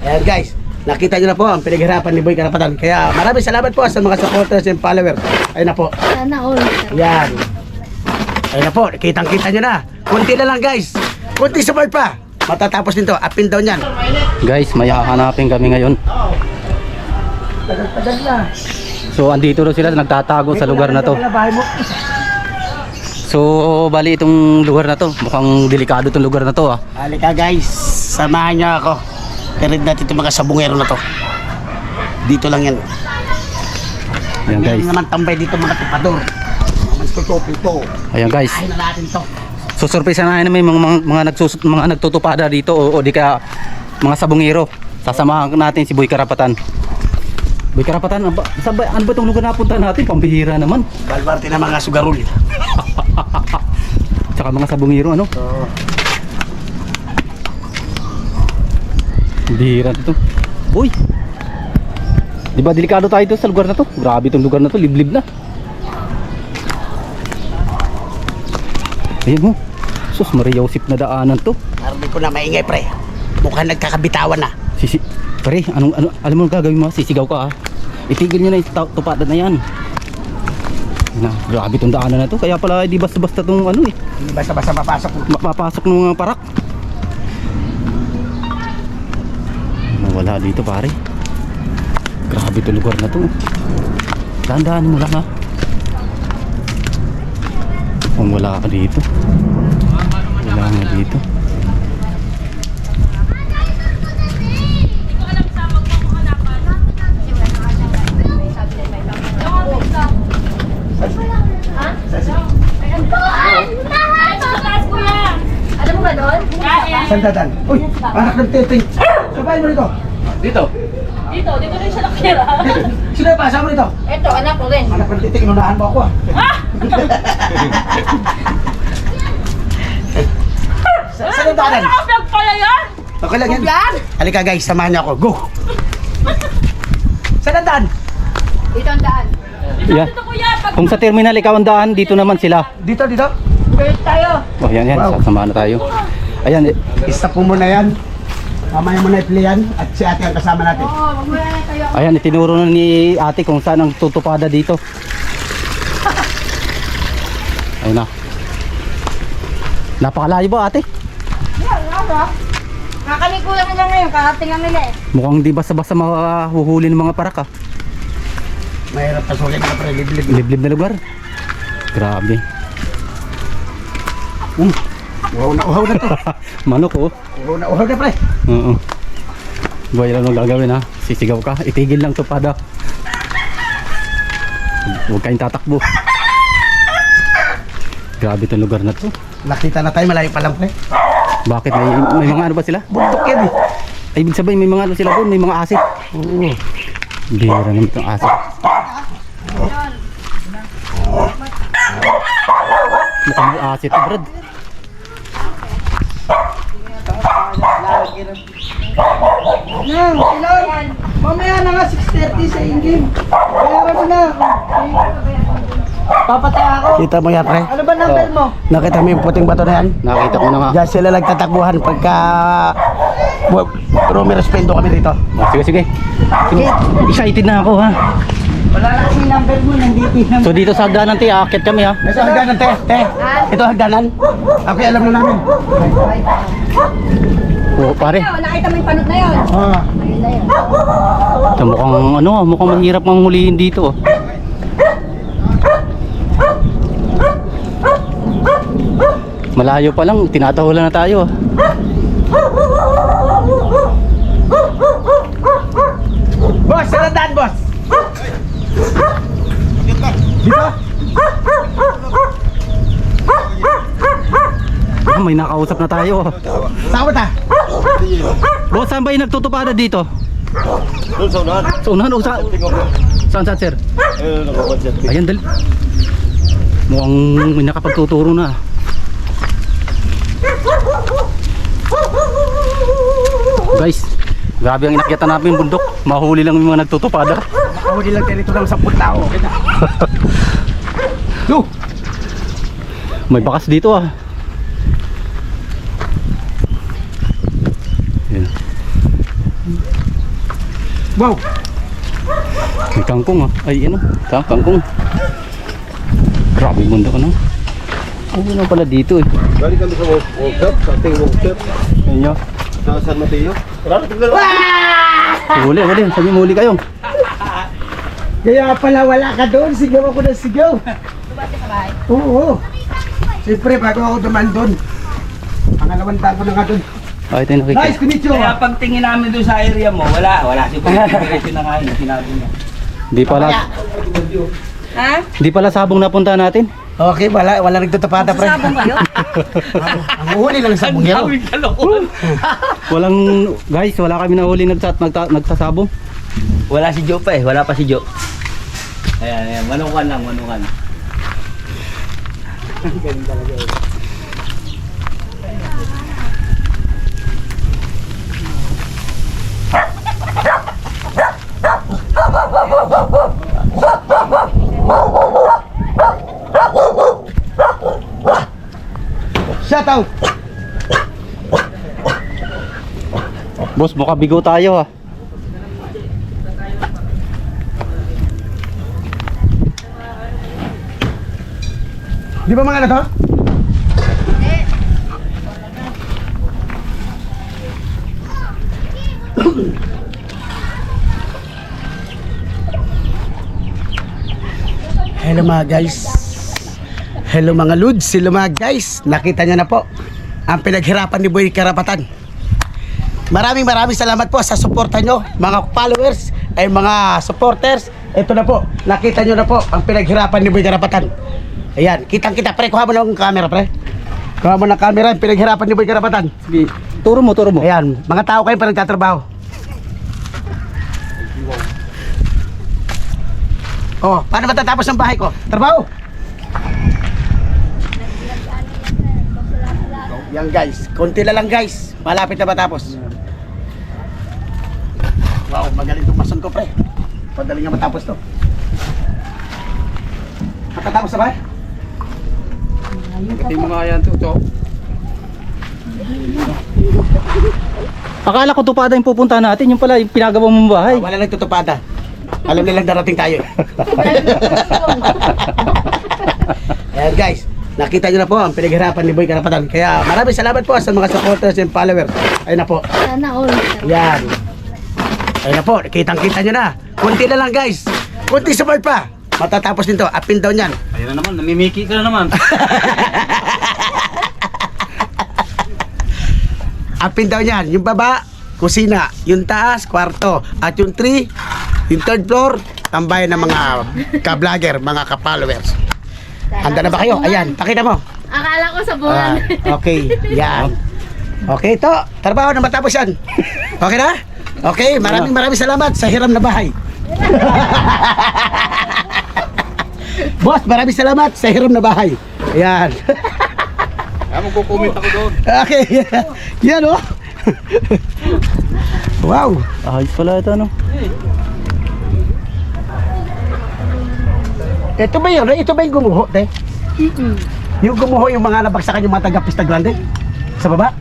Ayan guys, nakita nyo na po ang pinaghirapan ni Boy Karapatan. Kaya maraming salamat po sa mga supporters and followers. Ayun na po. Sana all. Ayan. Ayun na po, kitang-kita nyo na. Kunti na lang guys. Kunti support pa. Matatapos nito, up and down yan. Guys, may hahanapin kami ngayon. Tagal na. So andito daw sila, nagtatago sa lugar na to. So bali itong lugar na to, mukhang delikado itong lugar na to ah. Halika guys, samahan niyo ako. Tirid natin itong mga sabungero na to. Dito lang yan. Ayan guys. Hindi naman tambay dito mga tupador. Mga tutupi to. Ayan guys. Ayaw na natin to. So surprise na namin mga nagtutupada dito o di kaya mga sabungero. Sasamahan natin si Boy Karapatan. Boy Karapatan, ano ba itong lugar na punta natin? Pambihira naman. Balbarte na mga sugarol. Tsaka mga sabungero ano? Oo. Bihira ito. Uy! Di ba delikado tayo dito sa lugar na to? Grabe itong lugar na to, liblib na. Ayan mo. Sus, Maria Josep na daanan to. Narinig ko na maingay pre. Mukhang nagkakabitawan na. Pre, alam mo gagawin mo? Sisigaw ka ah. Itigil nyo na yung tupadan na yan. Na, grabe itong daanan na to. Kaya pala di basta-basta itong ano eh. Hindi basta-basta mapasok. Mapapasok ng mga parak. Wala dito pare. Grabe itong lugar na to. Dahan-dahan mo lang ha. Kung wala ka dito. Wala nga dito. Alam mo ba doon? Sandadan. Uy, anak ng teteng. Sabay mo rito. Dito? Dito rin siya nakira. Sino yung pasama rito? Ito, anak ko rin. Anak ng teteng, inunahan mo ako ah. Saan yung daanan? Okay lang yan. Halika guys, samahan niyo ako. Go! Saan ang daan? Dito ang daan. Yeah. Kung sa terminal ikaw ang daan, dito naman sila. Dito, dito. First tayo. Oh, yan, Wow. sasamahan na tayo. Ayan, Isa po muna yan. Mamaya muna i-play yan. At si ate ang kasama natin. Oo, magmula na tayo. ayan, itinuro na ni ate kung saan ang tutupada dito. Ayun na. Napakalayo ba ate? Yan, ano? Kakalikulan na lang ngayon, karating ang nila eh. Mukhang di basta-basta mahuhuli ng mga parak ah. Mahirap pasukin na pre, liblib. Liblib na lugar. Grabe. Uhaw na to. Manok oh. Uhaw na pre. Oo. Boy, ano gagawin ha? Sisigaw ka. Itigil lang tupada. Huwag kayong tatakbo. Grabe itong lugar na to. Nakita na tayo, malayo pa lang pre. Bakit? May mga ano ba sila? Bundok yan eh. Ay, ibig sabihin may mga ano sila doon, may mga asit. Oo. Bihira naman itong asit. Mukhang may asit, Brad. Nang, ilan? Mamaya na nga 6:30 sa in-game. Bayaran mo na. Papatay ako. Kita mo yan, pre? Ano ba number mo? Nakita mo yung puting bato na yan? Nakita ko na nga. Diyan sila nagtatakbuhan pagka... Pero may respeto kami dito. Oh, sige, sige. Excited na ako ha. Wala na kasi number mo, nandito yung So dito sa hagdanan, te, aakit kami ha. Ito hagdanan, te. Ito hagdanan. Okay, alam na namin. Oo, pare. Nakita mo yung panot na yun. Ah. Ayun na yun. Ito mukhang ano, mukhang mahirap manghulihin dito. Oh. Malayo pa lang, tinatahulan na tayo. Boss, saan ang daan, boss? Dito? Ah, may nakausap na tayo. Saan ta? Boss, saan ba yung nagtutupada dito? Doon sa unahan. Sa unahan o sa... Saan, sir? Ayan, dali. Mukhang may nakapagtuturo na. Guys, grabe ang inakyatan namin yung bundok. Mahuli lang yung mga nagtutupada. Nakahuli lang tayo dito ng 10 tao. Okay na. Go! May bakas dito ah. Yan. Wow. May kangkong ah. Ay, ano? Kangkong. Grabe yung bundok ano. Ano na pala dito eh. Galing kami sa workshop, sa ating workshop. Ayun yun. Sa San Mateo. Marami tignan. Huli. Sabi mo huli kayo. Kaya pala wala ka doon, sigaw ako ng sigaw. Dumati sa bahay. Oo. Siyempre, bago ako duman doon. Pangalawang tago na nga doon. Ay, ito yung nakikita. Nice to meet you. Kaya pagtingin namin doon sa area mo, wala si Boy. Diretso na nga yun, sinabi niya. Di pala sabong napunta natin. Okay, wala nagtutupada, pre. Sabong kayo? Ang huli lang sa bungyero. Walang, guys, wala kami nahuli nagsasabong. Wala si Joe pa eh, wala pa si Joe. Ayan, manukan lang. Shout out. Boss, baka bigo tayo ah. Di ba mga ano to? Hello mga guys. Hello mga Lods. Hello mga guys. Nakita nyo na po ang pinaghirapan ni Boy Karapatan. Maraming salamat po sa suporta nyo, mga followers ay mga supporters. Ito na po, nakita nyo na po ang pinaghirapan ni Boy Karapatan. Ayan, kitang-kita. Pre, kuha mo ng camera, pre. Kuha mo ng camera, ang pinaghirapan ni Boy Karapatan. Sige, turo mo. Ayan, mga tao kayo pa nagtatrabaho. Oh, paano matatapos ang bahay ko? Trabaho! Yan guys, konti na lang guys. Malapit na matapos. Wow, magaling itong mason ko, pre. Madaling nga matapos to. Matatapos na ba? Hindi mo nga yan, Tuto. Akala ko tupada yung pupunta natin, yung pala yung pinagawa mong bahay. Wala nagtutupada. Alam nilang darating tayo. Ayan guys, nakita nyo na po ang pinaghirapan ni Boy Karapatan. Kaya maraming salamat po sa mga supporters and followers. Ayun na po. Sana all. Yan. Ayun na po, kitang-kita nyo na. Kunti na lang guys. Kunti support pa. Matatapos nito, up and down yan. Ayun na naman, namimiki ka na naman. Up and down yan. Yung baba, kusina. Yung taas, kwarto. At yung 3, yung 3rd floor, tambayan ng mga ka-vlogger, mga ka-followers. Handa na ba kayo? Ayan, pakita mo. Akala ko sa buwan. Okay, yan. Okay, ito. Trabaho na matapos yan. Okay na? Okay, maraming salamat sa hiram na bahay. Boss, maraming salamat sa hiram na bahay. Ayan. Kaya magkukomment ako doon. Okay. Yan oh. Wow. Ayos pala ito ano. Ito ba yun? Ito ba yung gumuho, te? Yung gumuho yung mga nabagsakan yung mga taga Pista Grande? Sa baba?